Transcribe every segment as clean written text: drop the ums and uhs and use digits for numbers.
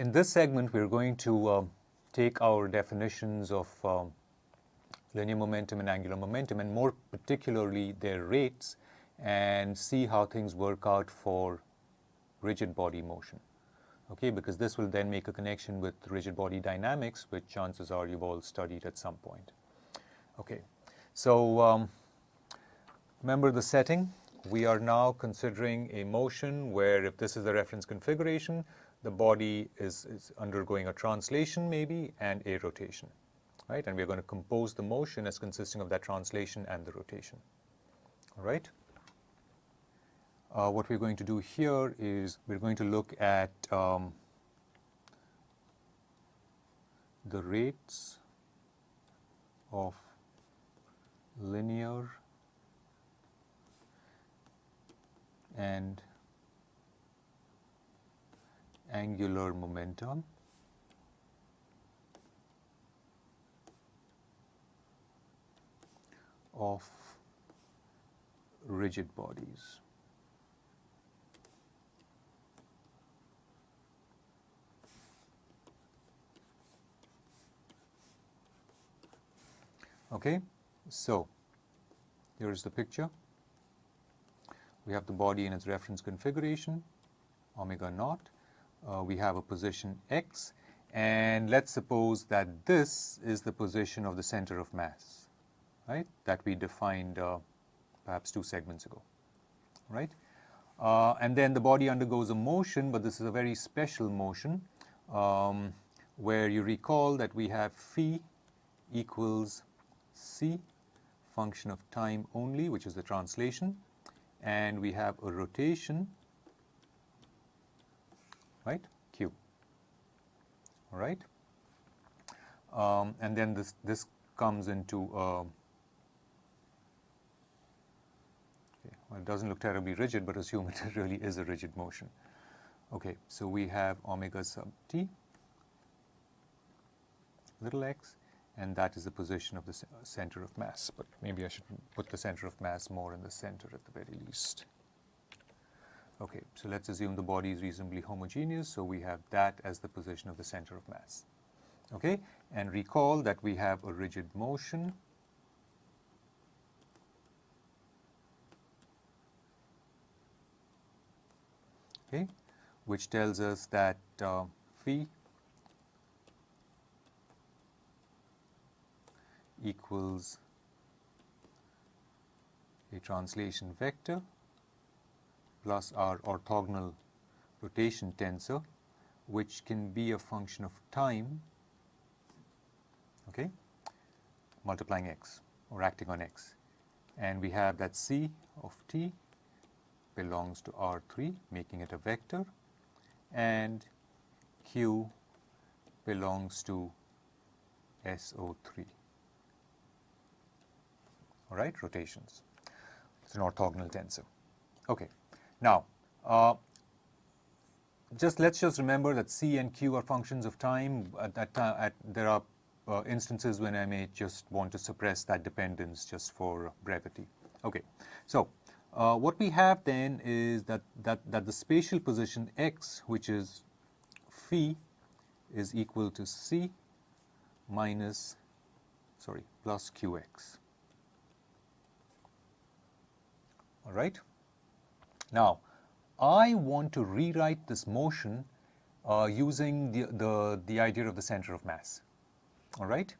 In this segment, we're going to take our definitions of linear momentum and angular momentum, and more particularly their rates, and see how things work out for rigid body motion. Okay, because this will then make a connection with rigid body dynamics, which chances are you've all studied at some point. Okay, so remember the setting. We are now considering a motion where, if this is the reference configuration, the body is undergoing a translation maybe and a rotation, right? And we're going to compose the motion as consisting of that translation and the rotation, all right? What we're going to do here is we're going to look at the rates of linear and angular momentum of rigid bodies. Okay, so here's the picture. We have the body in its reference configuration, omega naught. We have a position x, and let's suppose that this is the position of the center of mass, right, that we defined perhaps 2 segments ago, right? And then the body undergoes a motion, but this is a very special motion where you recall that we have phi equals c, function of time only, which is the translation, and we have a rotation, right, q, all right? And then this comes into, okay, well, it doesn't look terribly rigid, but assume it really is a rigid motion. Okay, so we have omega sub t, little x, and that is the position of the center of mass. But maybe I should put the center of mass more in the center at the very least. Okay, so let's assume the body is reasonably homogeneous, so we have that as the position of the center of mass. Okay, and recall that we have a rigid motion okay, which tells us that phi equals a translation vector plus our orthogonal rotation tensor, which can be a function of time, okay, multiplying x or acting on x. And we have that c of t belongs to R3, making it a vector, and q belongs to SO3. All right, rotations. It's an orthogonal tensor. Okay, now let's just remember that c and q are functions of time. At that time, there are instances when I may just want to suppress that dependence just for brevity. Okay, so what we have then is that the spatial position x, which is phi, is equal to c plus qx. All right. Now, I want to rewrite this motion using the idea of the center of mass. All right,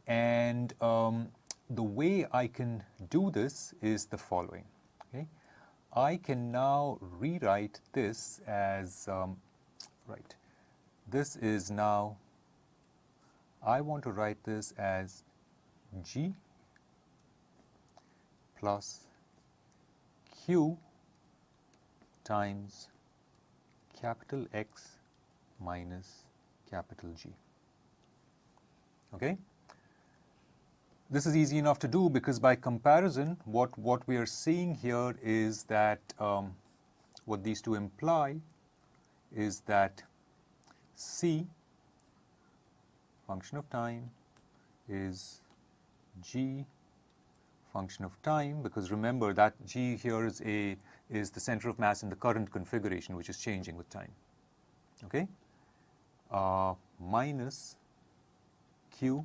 and the way I can do this is the following. Okay, I can now rewrite this as right. This is now. I want to write this as g plus q times capital X minus capital G. Okay? This is easy enough to do because by comparison, what we are seeing here is that what these two imply is that C, function of time, is G function of time, because remember that G here is the center of mass in the current configuration, which is changing with time. Okay? minus q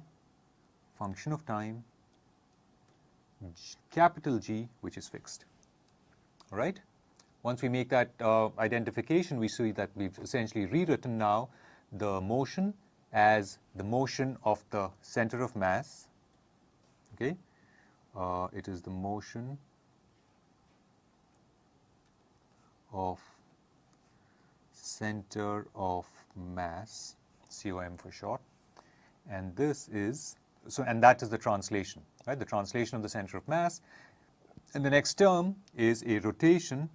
function of time capital G, which is fixed. All right? Once we make that identification, we see that we've essentially rewritten now the motion as the motion of the center of mass. Okay? It is the motion of center of mass, COM for short, and this is, and that is the translation, right? The translation of the center of mass. And the next term is a rotation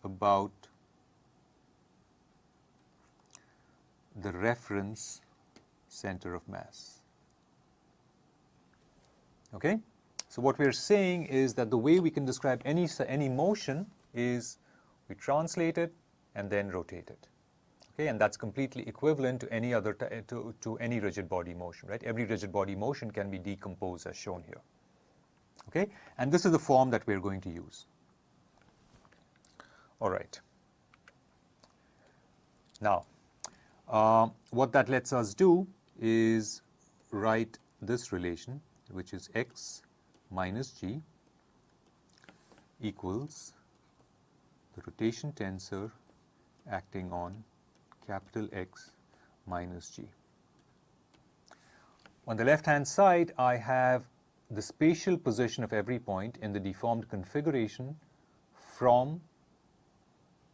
about the reference center of mass. Okay? So what we're saying is that the way we can describe any motion is we translate it and then rotate it. Okay, and that's completely equivalent to any other to any rigid body motion, right? Every rigid body motion can be decomposed as shown here. Okay, and this is the form that we're going to use. All right. Now, what that lets us do is write this relation, which is x minus g equals the rotation tensor acting on capital X minus g. On the left-hand side, I have the spatial position of every point in the deformed configuration from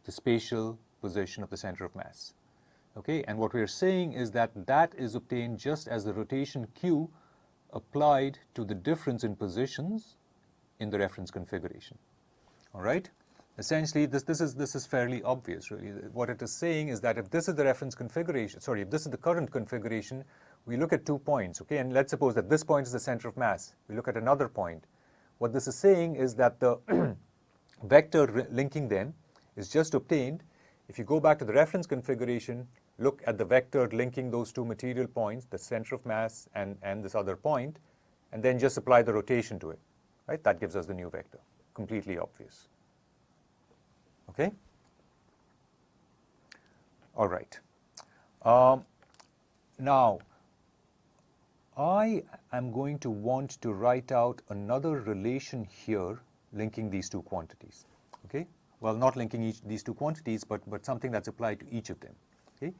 the spatial position of the center of mass. Okay, and what we're saying is that that is obtained just as the rotation q applied to the difference in positions in the reference configuration. All right? Essentially, this is fairly obvious, really. What it is saying is that if this is the reference configuration, if this is the current configuration, we look at 2 points, okay? And let's suppose that this point is the center of mass. We look at another point. What this is saying is that the vector linking them is just obtained. If you go back to the reference configuration, look at the vector linking those two material points, the center of mass and this other point, and then just apply the rotation to it, right? That gives us the new vector. Completely obvious. Okay? All right. Now, I am going to want to write out another relation here linking these two quantities. Okay? Well, not linking these two quantities, but something that's applied to each of them. Okay?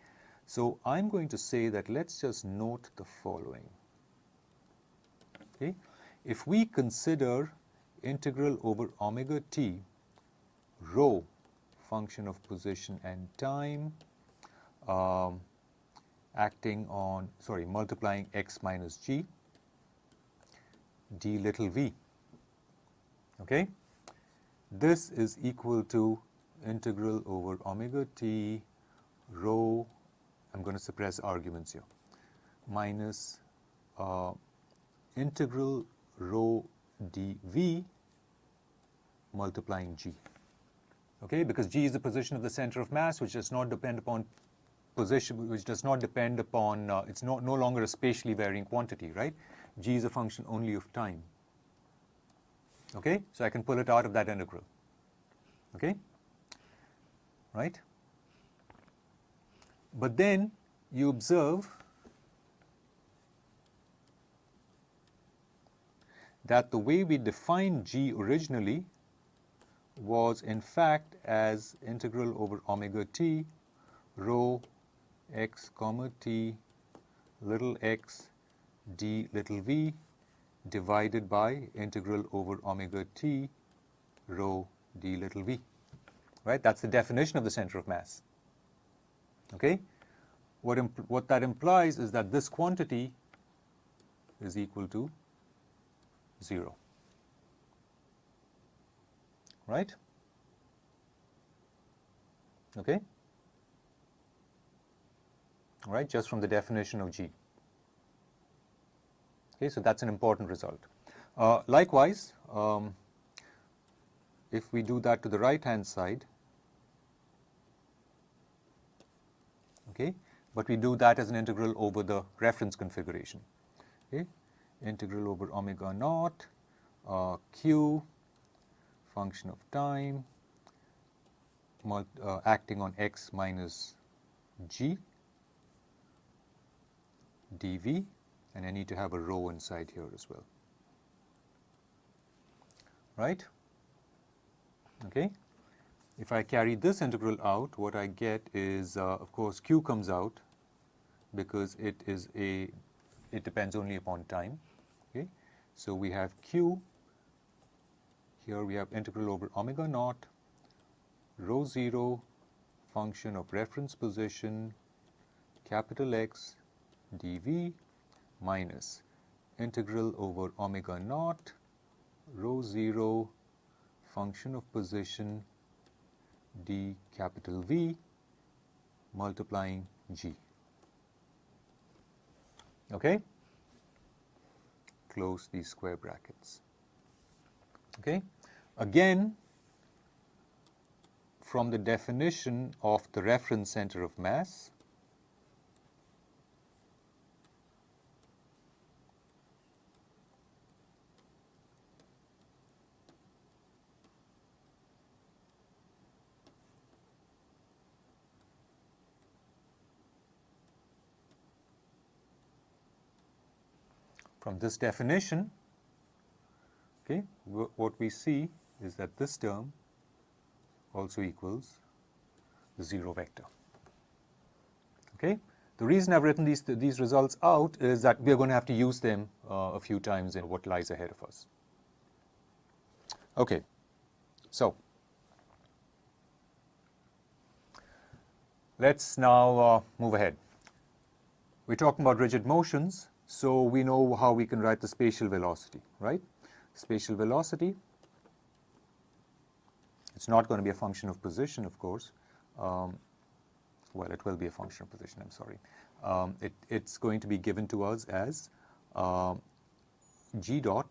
So I'm going to say that let's just note the following. Okay? If we consider integral over omega t rho function of position and time acting on, multiplying x minus g d little v. Okay? This is equal to integral over omega t rho, I'm going to suppress arguments here, minus integral rho dv multiplying g. Okay, because g is the position of the center of mass, which does not depend upon position, which does not depend upon, it's no longer a spatially varying quantity, right? G is a function only of time. Okay, so I can pull it out of that integral. Okay, right? But then you observe that the way we defined g originally was in fact as integral over omega t rho x comma t little x d little v divided by integral over omega t rho d little v. Right? That's the definition of the center of mass. Okay? What that implies is that this quantity is equal to 0. Right? Okay? All right, just from the definition of G. Okay, so that's an important result. Likewise, if we do that to the right-hand side, okay, but we do that as an integral over the reference configuration. Okay, integral over omega naught q function of time acting on x minus g dv, and I need to have a rho inside here as well, right? Okay. If I carry this integral out, what I get is, of course, q comes out because it depends only upon time. Okay. So we have q, here we have integral over omega naught, rho 0, function of reference position, capital X dv, minus integral over omega naught, rho 0, function of position, d capital V, multiplying g. Okay? Close these square brackets. Okay? Again, from the definition of the reference center of mass, from this definition, okay, what we see is that this term also equals the 0 vector. Okay? The reason I've written these results out is that we're going to have to use them a few times in what lies ahead of us. Okay, so let's now move ahead. We're talking about rigid motions, so we know how we can write the spatial velocity, right? Spatial velocity, it's not going to be a function of position, of course. Well, it will be a function of position, I'm sorry. It's going to be given to us as g dot,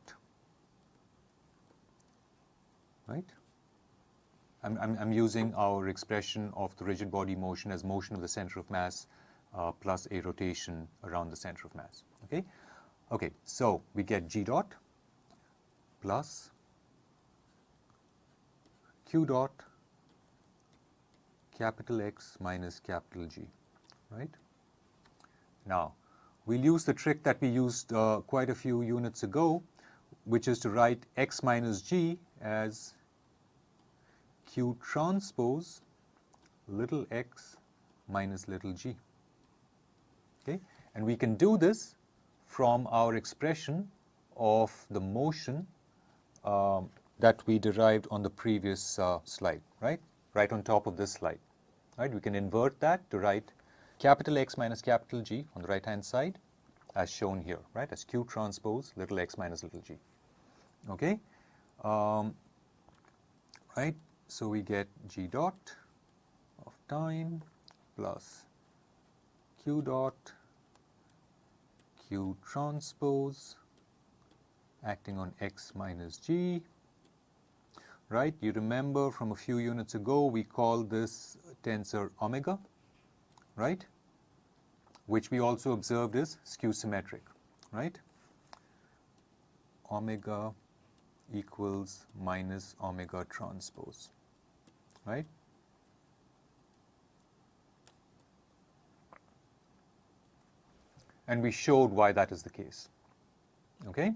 right? I'm using our expression of the rigid body motion as motion of the center of mass plus a rotation around the center of mass. Okay? Okay, so we get g dot plus q dot capital X minus capital G, right? Now, we'll use the trick that we used quite a few units ago, which is to write X minus G as q transpose little x minus little g. Okay? And we can do this from our expression of the motion that we derived on the previous slide, right? Right on top of this slide. Right? We can invert that to write capital X minus capital G on the right-hand side as shown here, right? As q transpose little x minus little g. Okay? Right? So we get g dot of time plus q dot q transpose acting on x minus g. Right? You remember from a few units ago we called this tensor omega, right? Which we also observed is skew symmetric, right? Omega equals minus omega transpose, right? And we showed why that is the case. Okay?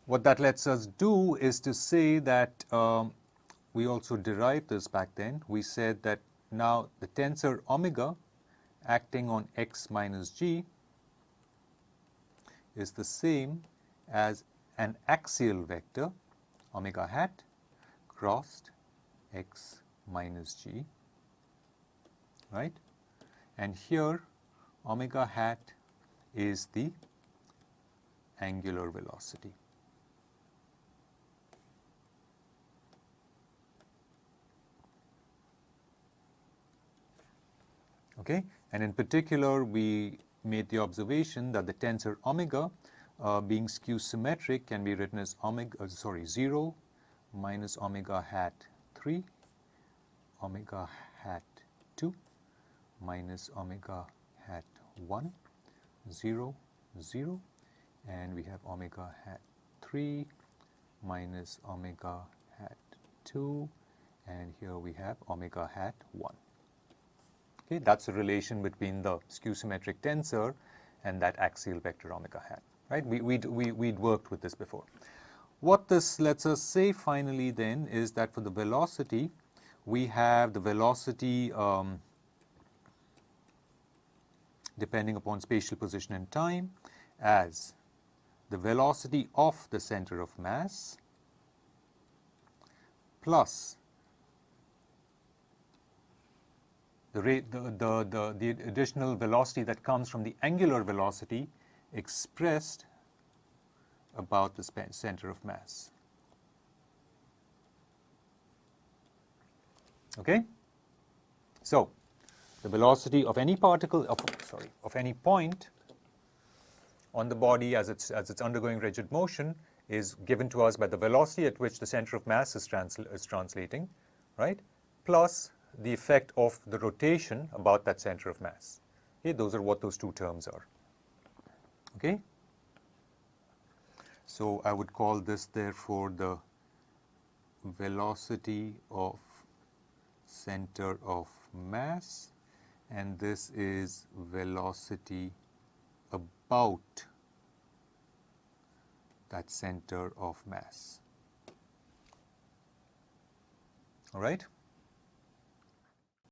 What that lets us do is to say that we also derived this back then. We said that now the tensor omega acting on x minus g is the same as an axial vector omega hat crossed x minus g, right? And here omega hat is the angular velocity. Okay, and in particular we made the observation that the tensor omega being skew symmetric can be written as 0 minus omega hat 3 omega hat 2 minus omega hat 1 0 0, and we have omega hat 3 minus omega hat 2, and here we have omega hat 1. Okay, that's a relation between the skew symmetric tensor and that axial vector omega hat, right? We'd worked with this before. What this lets us say finally then is that for the velocity, we have the velocity depending upon spatial position and time as the velocity of the center of mass plus the additional velocity that comes from the angular velocity expressed about the center of mass. Okay? So, the velocity of any particle, of any point on the body as it's undergoing rigid motion is given to us by the velocity at which the center of mass is translating, right? Plus the effect of the rotation about that center of mass. Okay, those are what those two terms are. Okay? So I would call this therefore the velocity of center of mass, and this is velocity about that center of mass. All right?